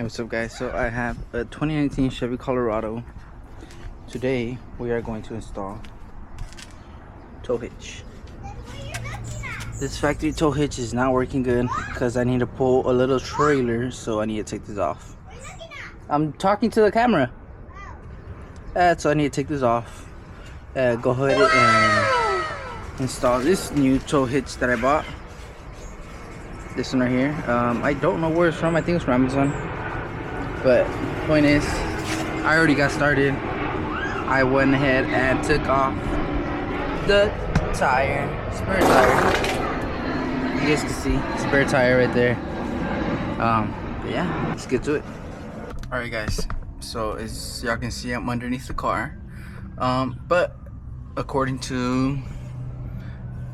What's up, guys? So I have a 2019 Chevy Colorado. Today we are going to install tow hitch. This factory tow hitch is not working good because I need to pull a little trailer, so I need to take this off. I'm talking to the camera. So I need to take this off. Go ahead and install this new tow hitch that I bought. This one right here. I don't know where it's from. I think it's from Amazon. But point is, I already got started. I went ahead and took off the tire, spare tire. You guys can see spare tire right there. But yeah, let's get to it. All right, guys. So as y'all can see, I'm underneath the car. But according to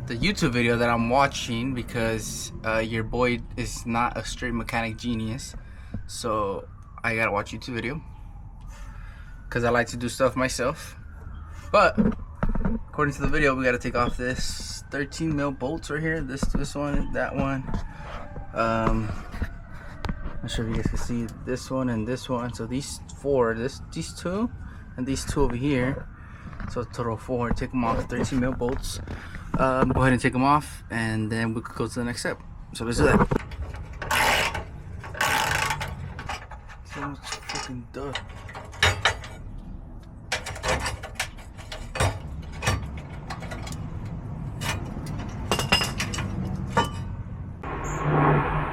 the YouTube video that I'm watching, because your boy is not a straight mechanic genius, so I gotta watch YouTube video because I like to do stuff myself. But according to the video, we gotta take off this 13 mil bolts right here. This one, that one. I'm not sure if you guys can see this one and this one. So these four, these two, and these two over here. So total of 4. Take them off. 13 mil bolts. Go ahead and take them off, and then we could go to the next step. So let's do that. So much fucking dust.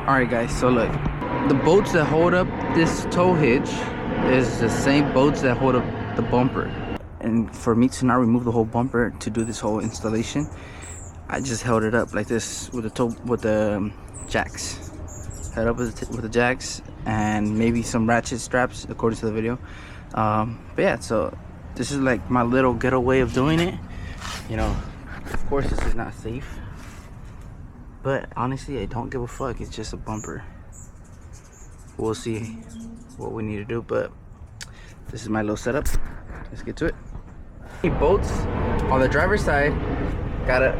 Alright, guys, so look, the bolts that hold up this tow hitch is the same bolts that hold up the bumper. And for me to not remove the whole bumper to do this whole installation, I just held it up like this with the jacks. Held up with the jacks and maybe some ratchet straps according to the video. But yeah, so this is like my little ghetto way of doing it. You know, of course this is not safe, but honestly I don't give a fuck. It's just a bumper. We'll see what we need to do, but this is my little setup. Let's get to it. Bolts on the driver's side, gotta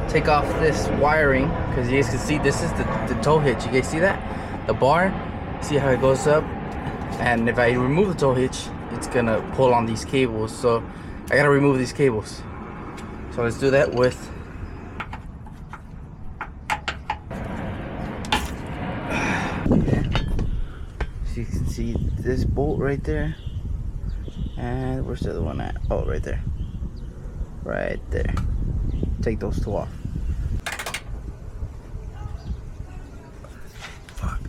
take off this wiring because you guys can see this is the tow hitch. You guys see that? The bar, see how it goes up? And if I remove the tow hitch, it's gonna pull on these cables. So I gotta remove these cables. So let's do that with so you can see this bolt right there. And where's the other one at? Oh, right there. Right there. Take those two off. Fuck.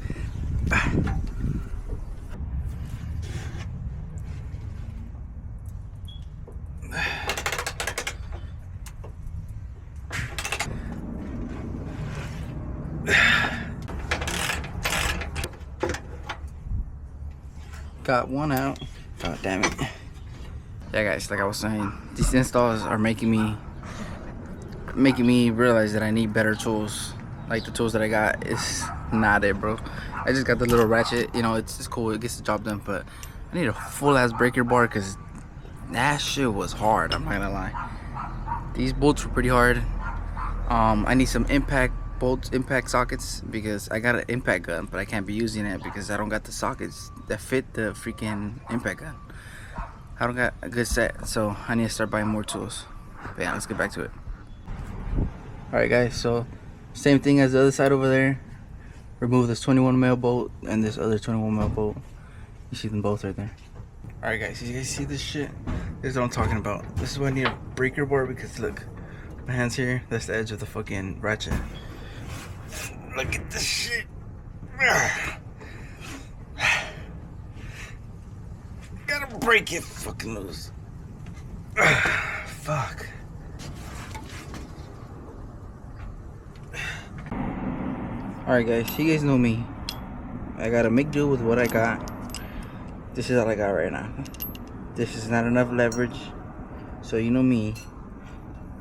Got one out. God damn it. Yeah, guys, like I was saying, these installs are making me realize that I need better tools. Like the tools that I got is not it, bro. I just got the little ratchet, you know, it's cool, it gets the job done, but I need a full ass breaker bar because that shit was hard. I'm not gonna lie, these bolts were pretty hard. I need some impact sockets because I got an impact gun, but I can't be using it because I don't got the sockets that fit the freaking impact gun. I don't got a good set, so I need to start buying more tools. But yeah, let's get back to it. Alright, guys, so same thing as the other side over there. Remove this 21 mil bolt and this other 21 mil bolt. You see them both right there. Alright, guys, you guys see this shit? This is what I'm talking about. This is why I need a breaker bar because look, my hand's here. That's the edge of the fucking ratchet. Look at this shit. Gotta break it fucking loose. Fuck. Alright, guys, you guys know me. I gotta make do with what I got. This is all I got right now. This is not enough leverage. So you know me.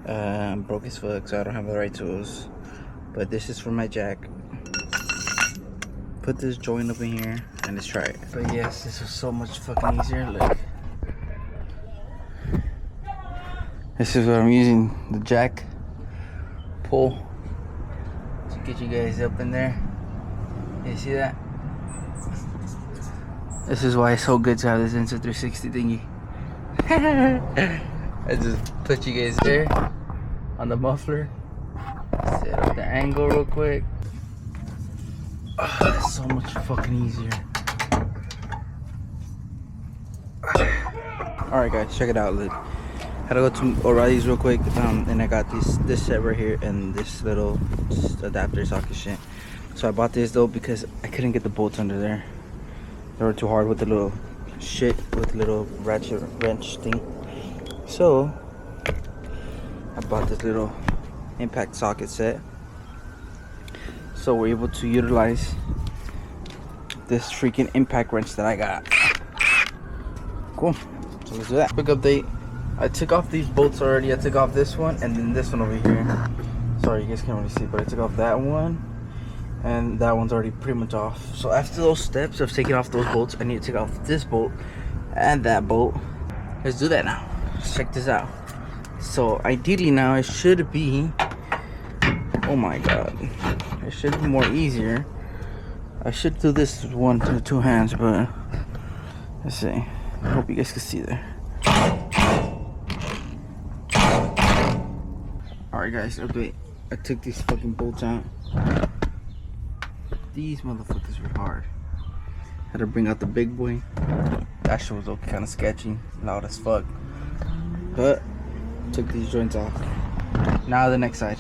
I'm broke as fuck, so I don't have the right tools. But this is for my jack. Put this joint up in here and let's try it. But yes, this was so much fucking easier. Look, this is what I'm using, the jack pull to get you guys up in there. You see that? This is why it's so good to have this Insta 360 thingy. I just put you guys there on the muffler. Set up the angle real quick. Oh, it's so much fucking easier. Alright guys, check it out. Look, had to go to O'Reilly's real quick, and I got this set right here and this little adapter socket shit. So I bought this though because I couldn't get the bolts under there. They were too hard with the little shit, with the little ratchet wrench thing. So I bought this little impact socket set, so we're able to utilize this freaking impact wrench that I got. Cool. So let's do that. Quick update. I took off these bolts already. I took off this one and then this one over here. Sorry, you guys can't really see, but I took off that one. And that one's already pretty much off. So after those steps of taking off those bolts, I need to take off this bolt and that bolt. Let's do that now. Let's check this out. So ideally now it should be, oh my god, it should be more easier. I should do this with two hands, but let's see. I hope you guys can see there. Alright guys, okay, I took these fucking bolts out. These motherfuckers were hard. Had to bring out the big boy. That shit was okay, kind of sketchy, loud as fuck. But took these joints off. Now the next side.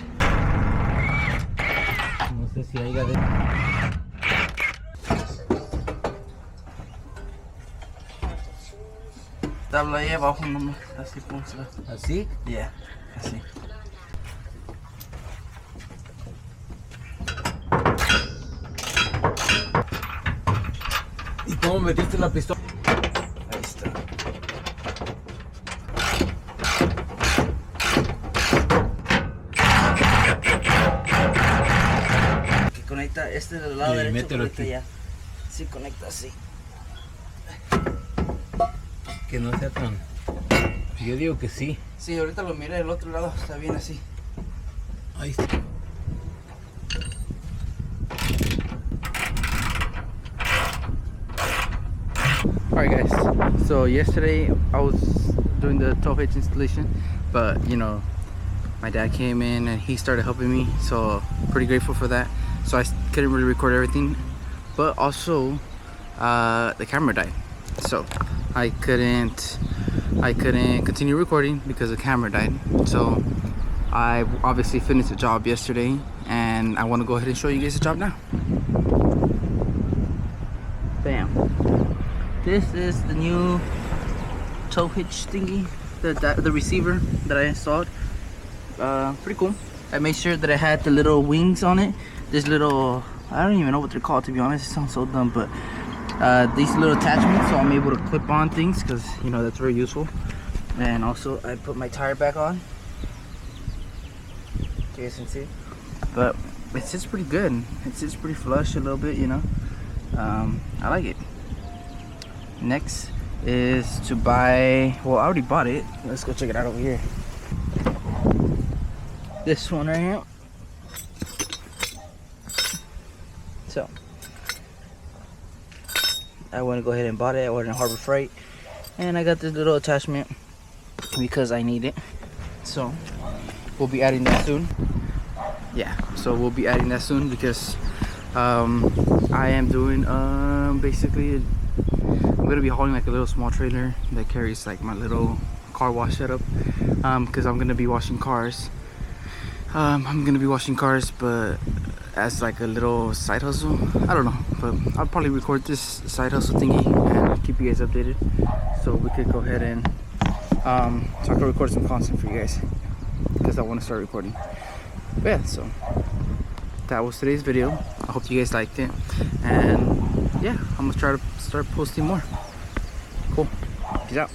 No sé si haya de... Tabla ahí abajo nomás, así pónsela. ¿Así? Yeah, así. ¿Y cómo metiste la pistola? Ahí está. Que conecta este del lado derecho, mételo conecta aquí. ya. Sí, conecta así. Que no sea tan... Yo digo que sí. Sí, ahorita lo miré del otro lado, está bien así. Ahí está. Alright guys, so yesterday I was doing the tow hitch installation, but you know, my dad came in and he started helping me, so pretty grateful for that. So I couldn't really record everything, but also the camera died, so I couldn't continue recording because the camera died. So I obviously finished the job yesterday and I want to go ahead and show you guys the job now. Bam. This is the new tow hitch thingy, the receiver that I installed. Pretty cool. I made sure that I had the little wings on it. This little, I don't even know what they're called, to be honest. It sounds so dumb, but these little attachments, so I'm able to clip on things because, you know, that's very useful. And also I put my tire back on. You guys can see. But it sits pretty good. It sits pretty flush a little bit, you know. I like it. Next is to buy, well, I already bought it. Let's go check it out over here. This one right here. So I want to go ahead and bought it. I ordered in Harbor Freight, and I got this little attachment because I need it. So we'll be adding that soon. Yeah, so we'll be adding that soon because I am doing basically I'm gonna be hauling like a little small trailer that carries like my little car wash setup, because I'm gonna be washing cars. I'm gonna be washing cars, but as like a little side hustle. I don't know, but I'll probably record this side hustle thingy and keep you guys updated, so we could go ahead and so I can record some content for you guys because I want to start recording. But yeah, so that was today's video. I hope you guys liked it, and yeah, I'm gonna try to start posting more. Cool. Peace out.